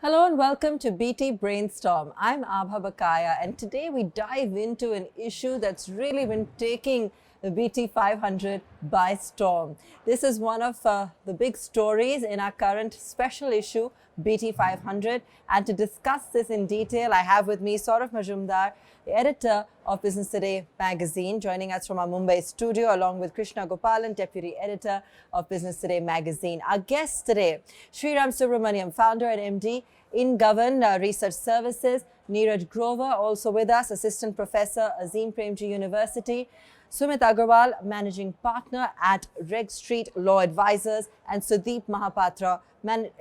Hello and welcome to BT Brainstorm. I'm Abha Bakaya, and today we dive into an issue that's really been taking the BT 500 by storm. This is one of the big stories in our current special issue, BT 500. And to discuss this in detail, I have with me Saurav Majumdar, the editor of Business Today magazine, joining us from our Mumbai studio, along with Krishna Gopalan, deputy editor of Business Today magazine. Our guest today, Sriram Subramaniam, founder and MD in Govern Research Services. Neeraj Grover, also with us, assistant professor, Azim Premji University. Sumit Agarwal, managing partner at Reg Street Law Advisors, and Sudeep Mahapatra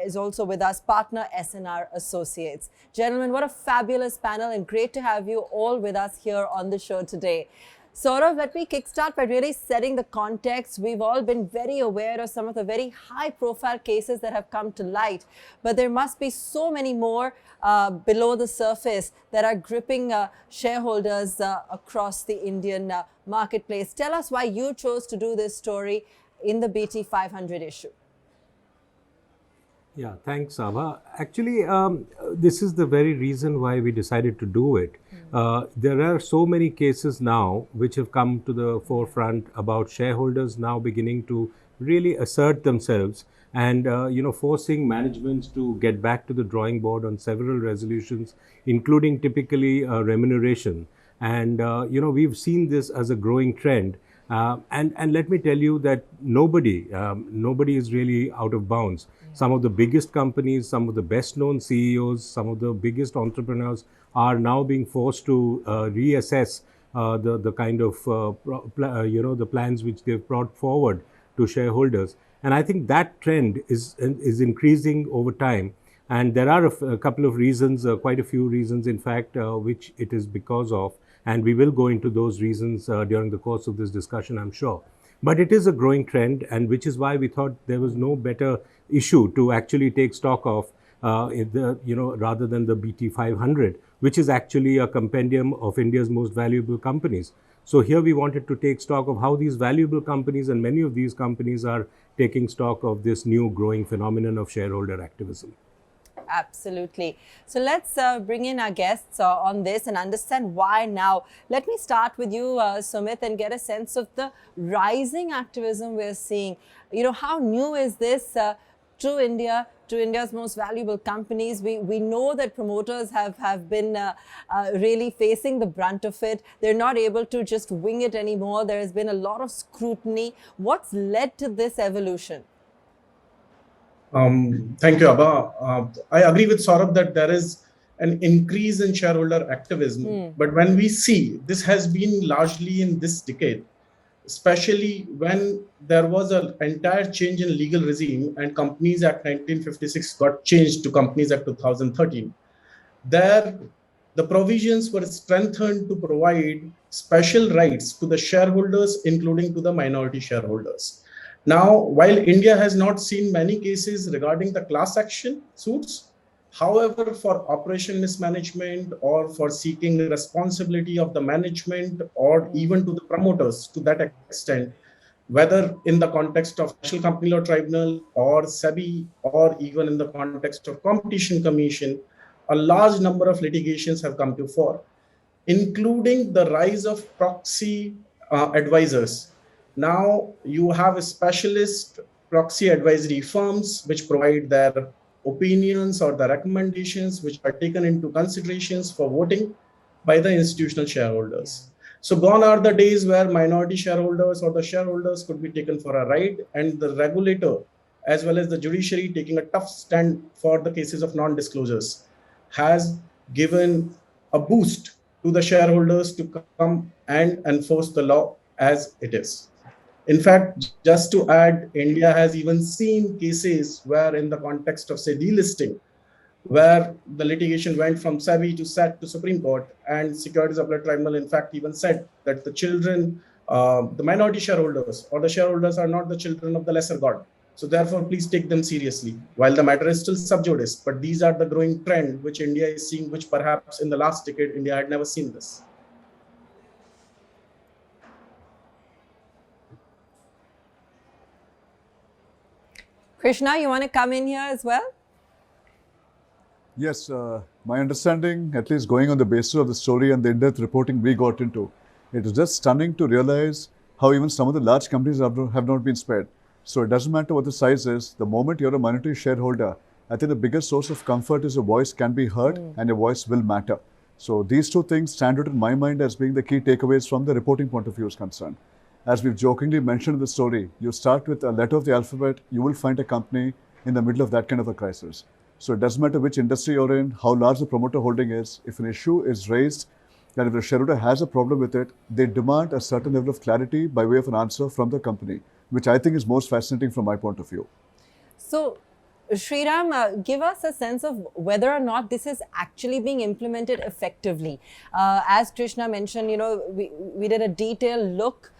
is also with us, partner SNR Associates. Gentlemen, what a fabulous panel, and great to have you all with us here on the show today. Saurav, let me kickstart by really setting the context. We've all been very aware of some of the very high-profile cases that have come to light, but there must be so many more below the surface that are gripping shareholders across the Indian marketplace. Tell us why you chose to do this story in the BT 500 issue. Yeah, thanks, Abha. Actually, this is the very reason why we decided to do it. There are so many cases now which have come to the forefront about shareholders now beginning to really assert themselves and forcing managements to get back to the drawing board on several resolutions, including typically remuneration. And we've seen this as a growing trend. And let me tell you that nobody is really out of bounds. Some of the biggest companies, some of the best known CEOs, some of the biggest entrepreneurs are now being forced to reassess the kind of the plans which they've brought forward to shareholders. And I think that trend is increasing over time. And there are a couple of reasons, quite a few reasons, in fact, which it is because of. And we will go into those reasons during the course of this discussion, I'm sure. But it is a growing trend, and which is why we thought there was no better issue to actually take stock of, rather than the BT 500, which is actually a compendium of India's most valuable companies. So here we wanted to take stock of how these valuable companies, and many of these companies are taking stock of this new growing phenomenon of shareholder activism. Absolutely. So let's bring in our guests on this and understand why now. Let me start with you, Sumit, and get a sense of the rising activism we're seeing. How new is this to India, to India's most valuable companies? We know that promoters have been really facing the brunt of it. They're not able to just wing it anymore. There has been a lot of scrutiny. What's led to this evolution? Thank you, Abha. I agree with Saurabh that there is an increase in shareholder activism. But when we see this has been largely in this decade, especially when there was an entire change in legal regime and Companies Act 1956 got changed to Companies Act 2013. There, the provisions were strengthened to provide special rights to the shareholders, including to the minority shareholders. Now, while India has not seen many cases regarding the class action suits, however, for operation mismanagement or for seeking the responsibility of the management or even to the promoters to that extent, whether in the context of National Company Law Tribunal or SEBI or even in the context of Competition Commission, a large number of litigations have come to fore, including the rise of proxy advisors. Now you have a specialist proxy advisory firms which provide their opinions or the recommendations which are taken into considerations for voting by the institutional shareholders. So gone are the days where minority shareholders or the shareholders could be taken for a ride, and the regulator as well as the judiciary taking a tough stand for the cases of non-disclosures has given a boost to the shareholders to come and enforce the law as it is. In fact, just to add, India has even seen cases where in the context of, say, delisting, where the litigation went from SEBI to SAT to Supreme Court, and Securities Appellate Tribunal, in fact, even said that the children, the minority shareholders or the shareholders are not the children of the lesser God. So therefore, please take them seriously. While the matter is still sub judice, but these are the growing trend which India is seeing, which perhaps in the last decade, India had never seen this. Krishna, you want to come in here as well? Yes, my understanding, at least going on the basis of the story and the in-depth reporting we got into, it was just stunning to realize how even some of the large companies have not been spared. So it doesn't matter what the size is, the moment you're a minority shareholder, I think the biggest source of comfort is your voice can be heard and your voice will matter. So these two things stand out in my mind as being the key takeaways from the reporting point of view is concerned. As we've jokingly mentioned in the story, you start with a letter of the alphabet, you will find a company in the middle of that kind of a crisis. So it doesn't matter which industry you're in, how large the promoter holding is, if an issue is raised, and if the shareholder has a problem with it, they demand a certain level of clarity by way of an answer from the company, which I think is most fascinating from my point of view. So, Sriram, give us a sense of whether or not this is actually being implemented effectively. As Krishna mentioned, we did a detailed look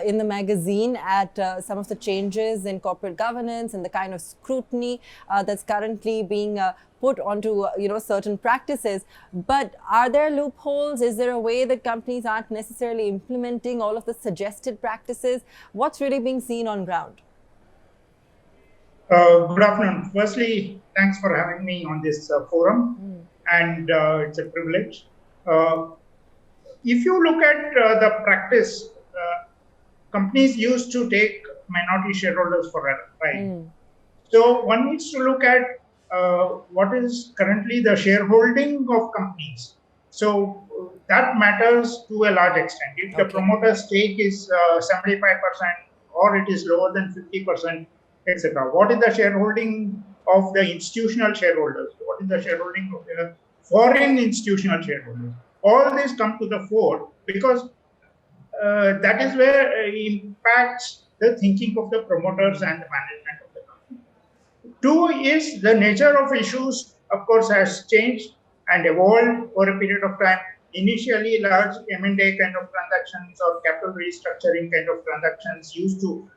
in the magazine at some of the changes in corporate governance and the kind of scrutiny that's currently being put onto certain practices. But are there loopholes? Is there a way that companies aren't necessarily implementing all of the suggested practices? What's really being seen on ground? Good afternoon. Firstly, thanks for having me on this forum, and it's a privilege. If you look at the practice, companies used to take minority shareholders for a ride. So one needs to look at what is currently the shareholding of companies. So that matters to a large extent. If the promoter stake is 75% or it is lower than 50%, etc. What is the shareholding of the institutional shareholders? What is the shareholding of the foreign institutional shareholders? All these come to the fore because that is where it impacts the thinking of the promoters and the management of the company. Two is the nature of issues, of course, has changed and evolved over a period of time. Initially, large M&A kind of transactions or capital restructuring kind of transactions used to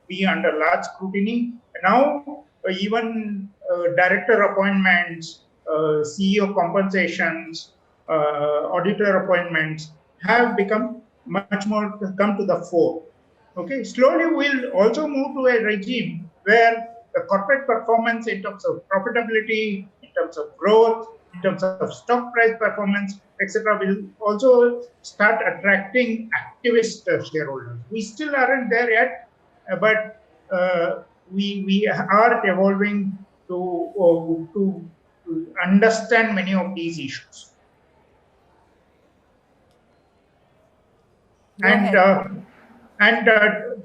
be under large scrutiny. Now, even director appointments, CEO compensations, auditor appointments have become much more come to the fore. Okay, slowly we'll also move to a regime where the corporate performance in terms of profitability, in terms of growth, in terms of stock price performance, etc., will also start attracting activist shareholders. We still aren't there yet, but we are evolving to understand many of these issues. And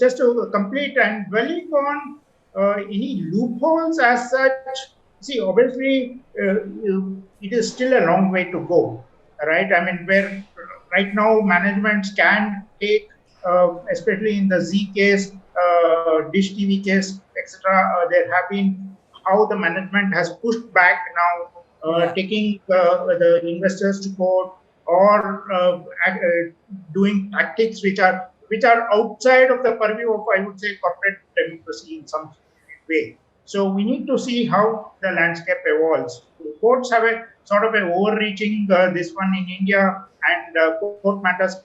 just to complete and dwelling on any loopholes as such, see, obviously, it is still a long way to go, right? I mean, where right now managements can take, especially in the Z case, Dish TV case, etc., there have been how the management has pushed back now, taking the investors to court or doing tactics which are outside of the purview of, I would say, corporate democracy in some way. So we need to see how the landscape evolves. Courts have a sort of a overreaching this one in India, and court matters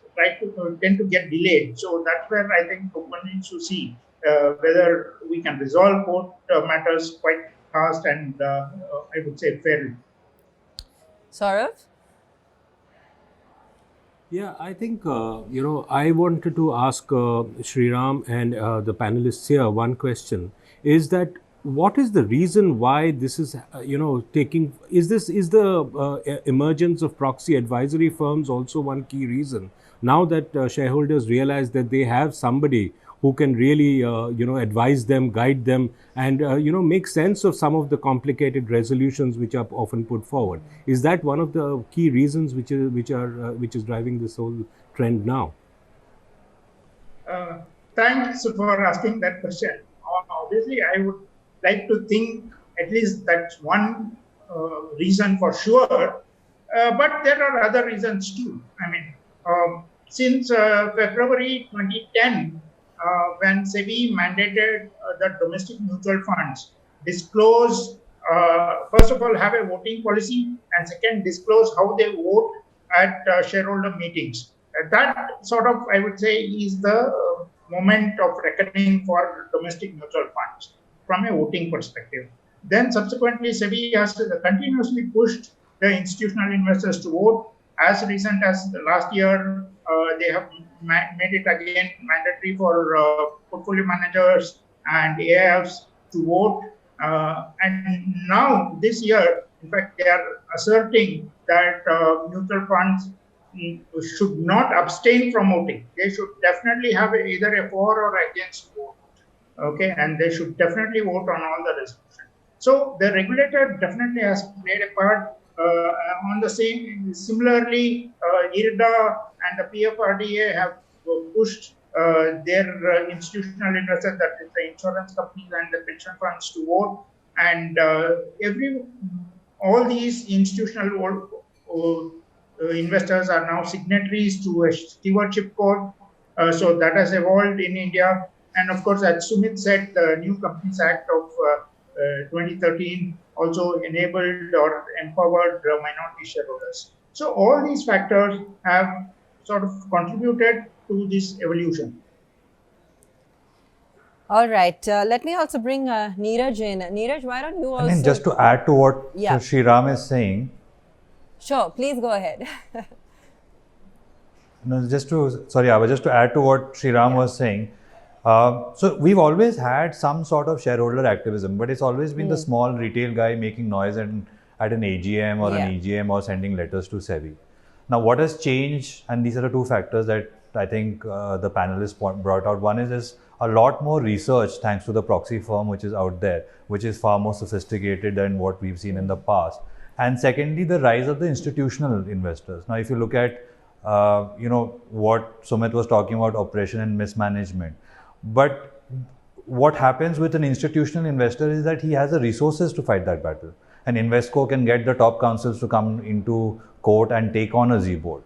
tend to get delayed. So that's where I think one needs to see whether we can resolve court matters quite fast and I would say fairly. Saurav? Yeah, I think, I wanted to ask Sriram and the panelists here one question, is that what is the reason why this is, taking, is the emergence of proxy advisory firms also one key reason? Now that shareholders realize that they have somebody who can really, advise them, guide them, and, make sense of some of the complicated resolutions which are often put forward. Is that one of the key reasons which is driving this whole trend now? Thanks for asking that question. Obviously, I would like to think at least that's one reason for sure, but there are other reasons too. I mean, since February 2010, when SEBI mandated the domestic mutual funds disclose, first of all, have a voting policy, and second, disclose how they vote at shareholder meetings. That sort of, I would say, is the moment of reckoning for domestic mutual funds from a voting perspective. Then subsequently, SEBI has continuously pushed the institutional investors to vote. As recent as last year, they have made it again mandatory for portfolio managers and AIFs to vote. And now this year, in fact, they are asserting that mutual funds should not abstain from voting. They should definitely have either a for or against vote. Okay, and they should definitely vote on all the resolutions. So the regulator definitely has played a part on the same. Similarly, IRDA and the PFRDA have pushed their institutional investors, that is the insurance companies and the pension funds, to vote. And all these institutional investors are now signatories to a stewardship code. So that has evolved in India. And of course, as Sumit said, the new Companies Act of 2013 also enabled or empowered minority shareholders. So all these factors have sort of contributed to this evolution. All right. Let me also bring Neeraj in. Neeraj, why don't you also... I mean, just to add to what Yeah. Sriram is saying, Sure, please go ahead. no, just to add to what Sriram was saying. So we've always had some sort of shareholder activism, but it's always been the small retail guy making noise at an AGM or an EGM or sending letters to SEBI. Now, what has changed, and these are the two factors that I think the panelists brought out. One is there's a lot more research thanks to the proxy firm which is out there, which is far more sophisticated than what we've seen in the past. And secondly, the rise of the institutional investors. Now, if you look at what Sumit was talking about, oppression and mismanagement. But what happens with an institutional investor is that he has the resources to fight that battle. An Investco can get the top counsels to come into court and take on a Z-board,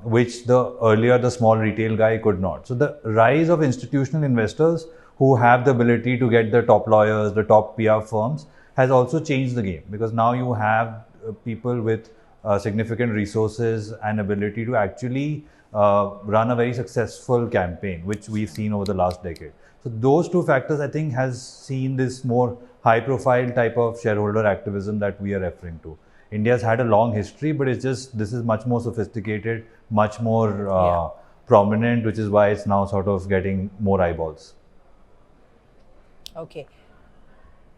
which the small retail guy could not. So the rise of institutional investors who have the ability to get the top lawyers, the top PR firms, has also changed the game, because now you have people with significant resources and ability to actually run a very successful campaign, which we've seen over the last decade. So those two factors, I think, has seen this more high-profile type of shareholder activism that we are referring to. India's had a long history, but it's just, this is much more sophisticated, much more prominent, which is why it's now sort of getting more eyeballs.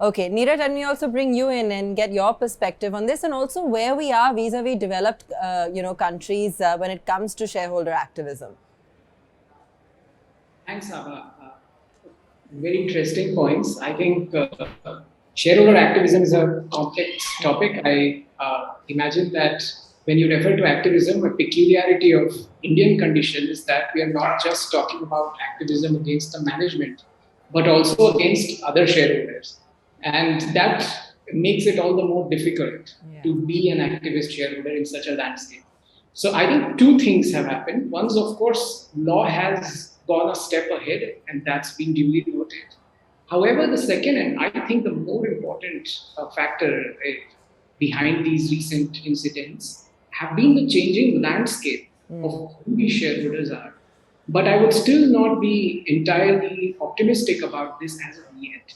Okay, Neeraj, let me also bring you in and get your perspective on this, and also where we are vis-a-vis developed, countries when it comes to shareholder activism. Thanks, Abha. Very interesting points. I think shareholder activism is a complex topic. I imagine that when you refer to activism, a peculiarity of Indian condition is that we are not just talking about activism against the management, but also against other shareholders. And that makes it all the more difficult to be an activist shareholder in such a landscape. So I think two things have happened. One is, of course, law has gone a step ahead, and that's been duly noted. However, the second, and I think the more important factor behind these recent incidents have been the changing landscape of who these shareholders are. But I would still not be entirely optimistic about this as of yet.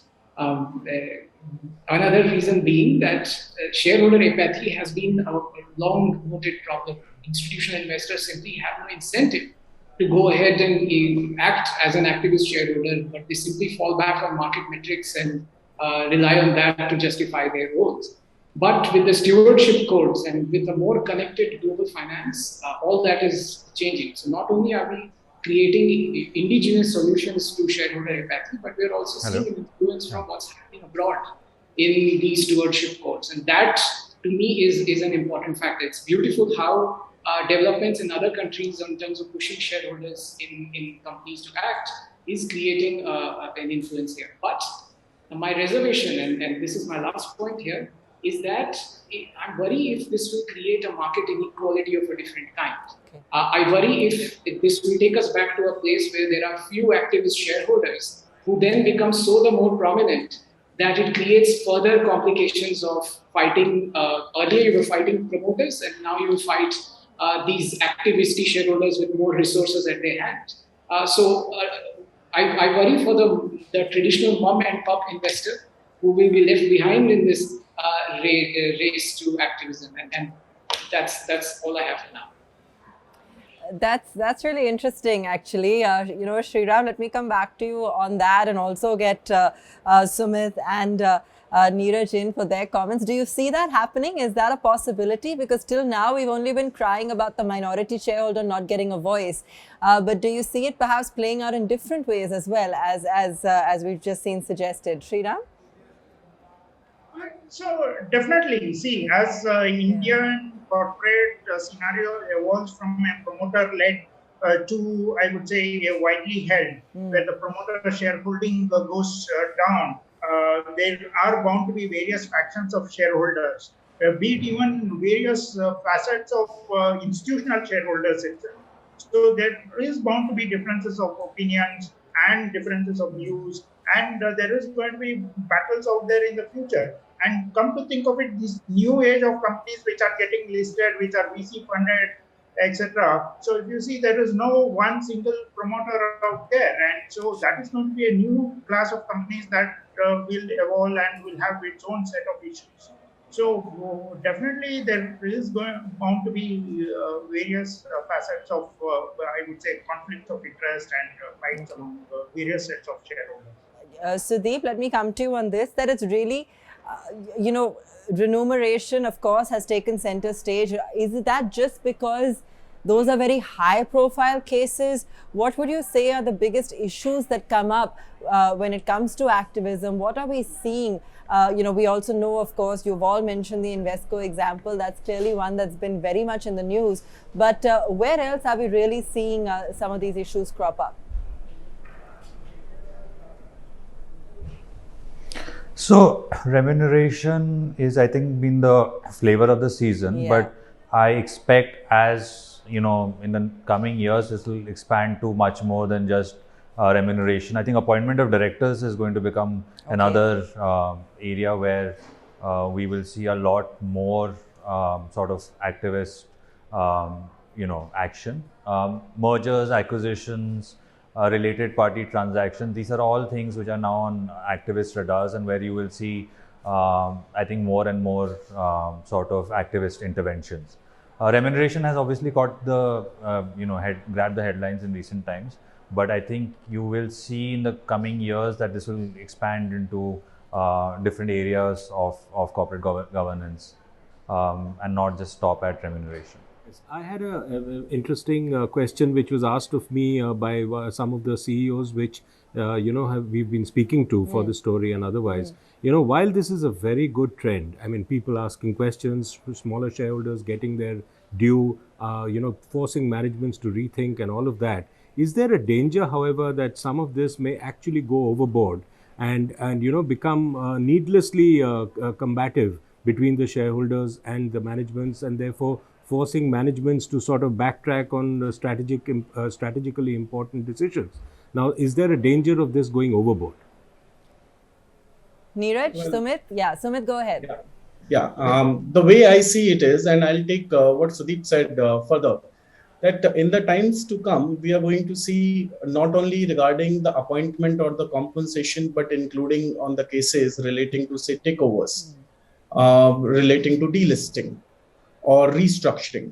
Another reason being that shareholder apathy has been a long-noted problem. Institutional investors simply have no incentive to go ahead and act as an activist shareholder, but they simply fall back on market metrics and rely on that to justify their roles. But with the stewardship codes and with a more connected global finance, all that is changing. So not only are we creating indigenous solutions to shareholder apathy, but we're also seeing an influence from what's happening abroad in these stewardship codes. And that, to me, is an important factor. It's beautiful how developments in other countries in terms of pushing shareholders in companies to act is creating an influence here. But my reservation, and this is my last point here, is that I worry if this will create a market inequality of a different kind. I worry if this will take us back to a place where there are few activist shareholders who then become so the more prominent that it creates further complications of fighting. Earlier you were fighting promoters, and now you will fight these activist shareholders with more resources at their hand. So I worry for the traditional mom and pop investor who will be left behind in this race to activism. And that's all I have for now. That's really interesting, actually. Sriram, let me come back to you on that and also get Sumit and Neeraj in for their comments. Do you see that happening? Is that a possibility? Because till now we've only been crying about the minority shareholder not getting a voice. But do you see it perhaps playing out in different ways as well as we've just seen suggested? Sriram? So definitely, see, as Indian corporate scenario evolves from a promoter-led to, I would say, a widely held, where the promoter shareholding goes down, there are bound to be various factions of shareholders, be it even various facets of institutional shareholders itself. So there is bound to be differences of opinions and differences of views, and there is going to be battles out there in the future. And come to think of it, this new age of companies which are getting listed, which are VC funded, etc. So if you see, there is no one single promoter out there, and so that is going to be a new class of companies that will evolve and will have its own set of issues. So definitely there is bound to be various facets of, I would say, conflicts of interest and fights among various sets of shareholders. Sudeep, let me come to you on this, that it's really, remuneration, of course, has taken center stage. Is that just because those are very high profile cases? What would you say are the biggest issues that come up when it comes to activism? What are we seeing? We also know, of course, you've all mentioned the Invesco example. That's clearly one that's been very much in the news. But where else are we really seeing some of these issues crop up? So remuneration is, I think, been the flavor of the season, but I expect, as in the coming years, this will expand to much more than just remuneration. I think appointment of directors is going to become another area where we will see a lot more sort of activist, action. Mergers, acquisitions, related party transactions. These are all things which are now on activist radars, and where you will see, I think, more and more sort of activist interventions. Remuneration has obviously caught the, grabbed the headlines in recent times, but I think you will see in the coming years that this will expand into different areas of corporate governance and not just stop at remuneration. I had an interesting question which was asked of me by some of the CEOs which we've been speaking to for the story and otherwise. While this is a very good trend, I mean, people asking questions, smaller shareholders getting their due, forcing managements to rethink and all of that. Is there a danger, however, that some of this may actually go overboard and become needlessly combative between the shareholders and the managements, and therefore forcing managements to sort of backtrack on strategically important decisions? Now, is there a danger of this going overboard? Neeraj, Sumit? Yeah, Sumit, go ahead. The way I see it is, and I'll take what Sudeep said further, that in the times to come, we are going to see not only regarding the appointment or the compensation, but including on the cases relating to, say, takeovers, relating to delisting or restructuring.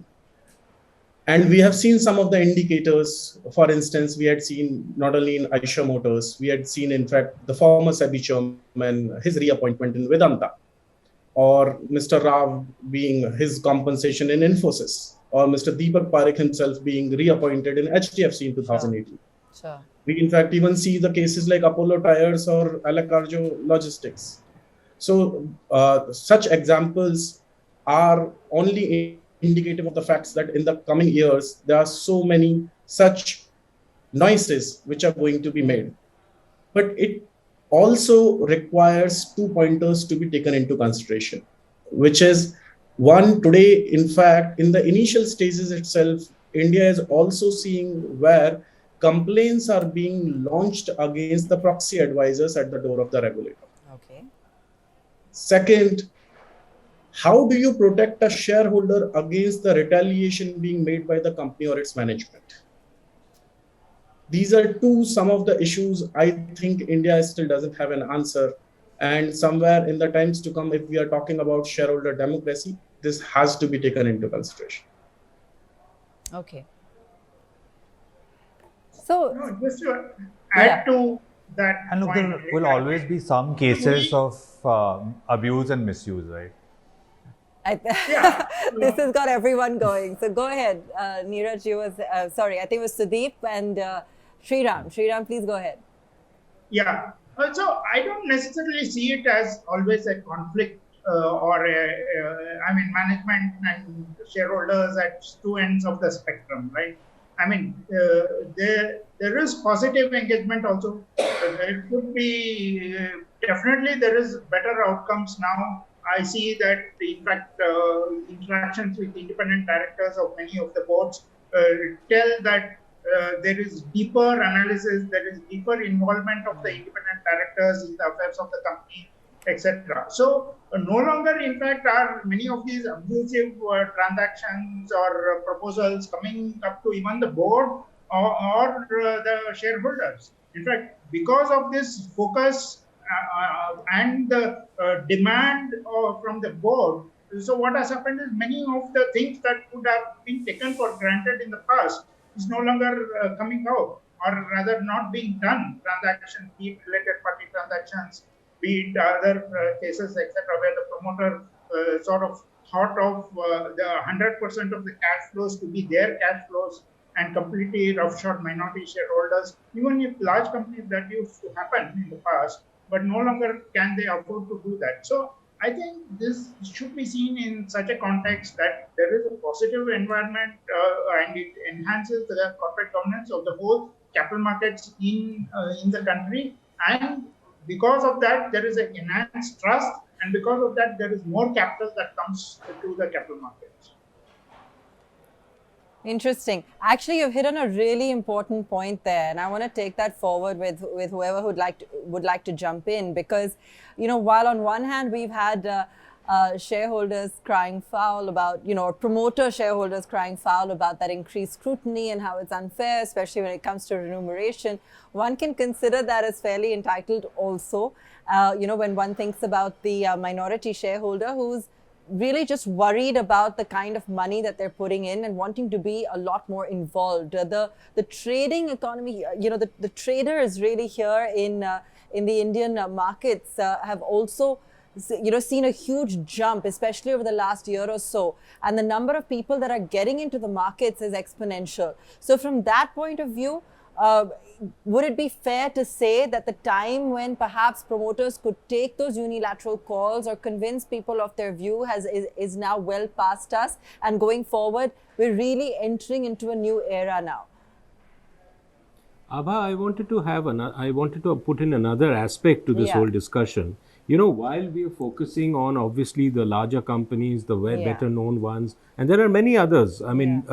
And we have seen some of the indicators. For instance, we had seen not only in Eicher Motors, we had seen, in fact, the former SEBI chairman, his reappointment in Vedanta, or Mr. Rao being his compensation in Infosys, or Mr. Deepak Parekh himself being reappointed in HDFC in 2018. Sure. We, in fact, even see the cases like Apollo Tyres or Alacarjo Logistics. So such examples are only indicative of the facts that in the coming years, there are so many such noises which are going to be made. But it also requires 2 pointers to be taken into consideration, which is, one, today, in fact, in the initial stages itself, India is also seeing where complaints are being launched against the proxy advisors at the door of the regulator. Okay. Second, how do you protect a shareholder against the retaliation being made by the company or its management? These are some of the issues I think India still doesn't have an answer And somewhere in the times to come, if we are talking about shareholder democracy, this has to be taken into consideration. Okay. So, No, just to add to that And look, point, there will always be some cases of abuse and misuse, right? Yeah. This has got everyone going. So go ahead, Neeraj. You was sorry. I think it was Sudeep and Sriram. Sriram, please go ahead. Yeah. So I don't necessarily see it as always a conflict I mean, management and shareholders at two ends of the spectrum, right? I mean, there is positive engagement also. There could be definitely there is better outcomes now. I see that in fact interactions with independent directors of many of the boards tell that there is deeper analysis, there is deeper involvement of the independent directors in the affairs of the company, etc. So no longer, in fact, are many of these abusive transactions or proposals coming up to even the board or the shareholders. In fact, because of this focus and the demand from the board, so what has happened is many of the things that could have been taken for granted in the past is no longer coming out, or rather not being done. Transactions, be it related party transactions, be it other cases, etc., where the promoter sort of thought of the 100% of the cash flows to be their cash flows and completely roughshod minority shareholders. Even if large companies, that used to happen in the past, but no longer can they afford to do that. So I think this should be seen in such a context that there is a positive environment and it enhances the corporate governance of the whole capital markets in the country. And because of that, there is an enhanced trust, and because of that, there is more capital that comes to the capital markets. Interesting. Actually, you've hit on a really important point there, and I want to take that forward with whoever would like to jump in, because, you know, while on one hand we've had shareholders crying foul about, you know, or promoter shareholders crying foul about that increased scrutiny and how it's unfair, especially when it comes to remuneration, one can consider that as fairly entitled also, you know, when one thinks about the minority shareholder who's really just worried about the kind of money that they're putting in and wanting to be a lot more involved. The trading economy, you know, the traders really here in the Indian markets have also, you know, seen a huge jump, especially over the last year or so. And the number of people that are getting into the markets is exponential. So from that point of view, would it be fair to say that the time when perhaps promoters could take those unilateral calls or convince people of their view is now well past us, and going forward, we're really entering into a new era now? Abha, I wanted to put in another aspect to this whole discussion. You know, while we are focusing on obviously the larger companies, the better known ones, and there are many others. I mean,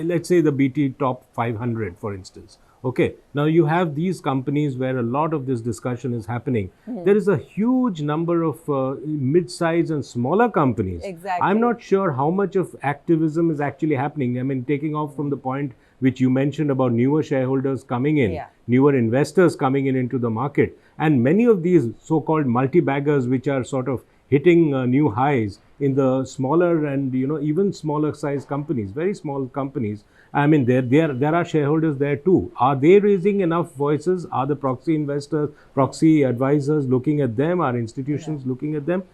let's say the BT top 500, for instance. Okay, now you have these companies where a lot of this discussion is happening. There is a huge number of mid-size and smaller companies. Exactly. I'm not sure how much of activism is actually happening. I mean, taking off from the point which you mentioned about newer shareholders coming in, newer investors coming in into the market, and many of these so-called multi-baggers which are sort of hitting new highs in the smaller and, you know, even smaller size companies, very small companies. I mean, there are shareholders there too. Are they raising enough voices? Are the proxy investors, proxy advisors looking at them? Are institutions looking at them?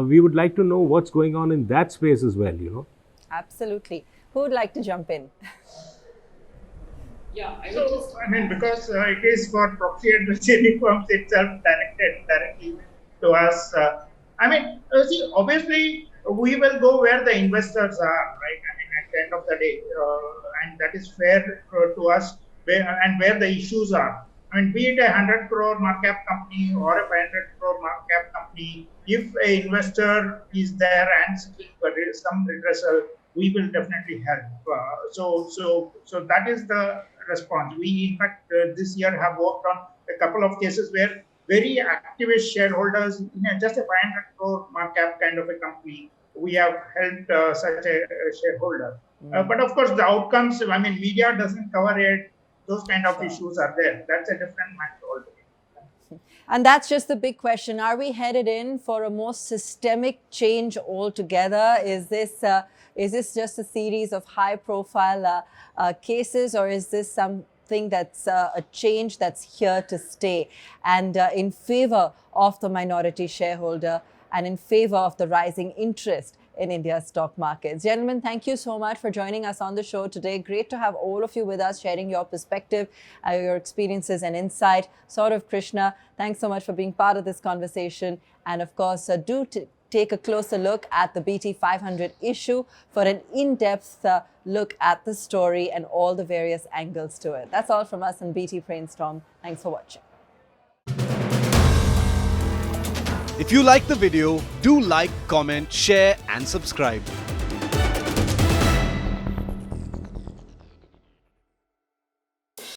We would like to know what's going on in that space as well, you know. Absolutely. Who would like to jump in? Yeah, I mean, because it is for proxy advisory firms itself directly to us. I mean, see, obviously, we will go where the investors are, right? I mean, at the end of the day, and that is fair to us, where the issues are. I mean, be it a 100 crore market cap company or a 500 crore market cap company, if an investor is there and seeking some redressal, we will definitely help. So that is the response. We, in fact, this year have worked on a couple of cases where very activist shareholders in just a 500 crore market cap kind of a company, we have helped such a shareholder. But of course, the outcomes, I mean, media doesn't cover it. Those kind of issues are there. That's a different matter altogether. And that's just the big question. Are we headed in for a more systemic change altogether? Is this just a series of high-profile cases, or is this something that's a change that's here to stay and in favor of the minority shareholder and in favor of the rising interest in India's stock markets? Gentlemen, thank you so much for joining us on the show today. Great to have all of you with us, sharing your perspective, your experiences and insight. Saurav, Krishna, thanks so much for being part of this conversation. And of course, do take a closer look at the BT 500 issue for an in-depth look at the story and all the various angles to it. That's all from us on BT Brainstorm. Thanks for watching. If you like the video, do like, comment, share and subscribe.